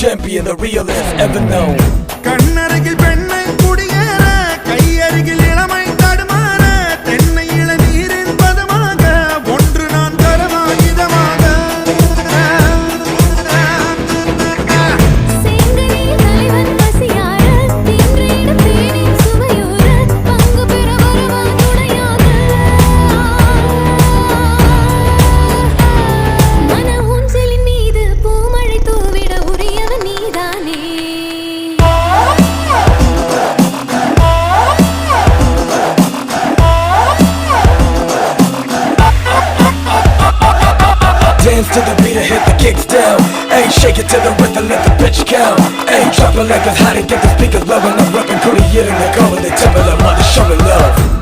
champion, the realest ever known. கண்ணருகில் பெண்ணை குடியேற கையருகில் இளமை தடுமாற தென்னை இளநீரின் பதமாக ஒன்று நான் தரமா இதமாக சேங்கரில் தலைவன் பசியார தின்றிட தேனின் சுவையூர பங்கு பெற வருவா துணையாக மன ஊஞ்சலின் மீது பூமழை தூவிட உரியவன் நீதானே. Dance to the beat and hit the kicks down. Ayy, shake it to the rhythm, let the bitch count. Ayy, drop it like it's hot and get the speakers low. And I'm rapping, cool, the year in the cover. They tell me that mother showing love.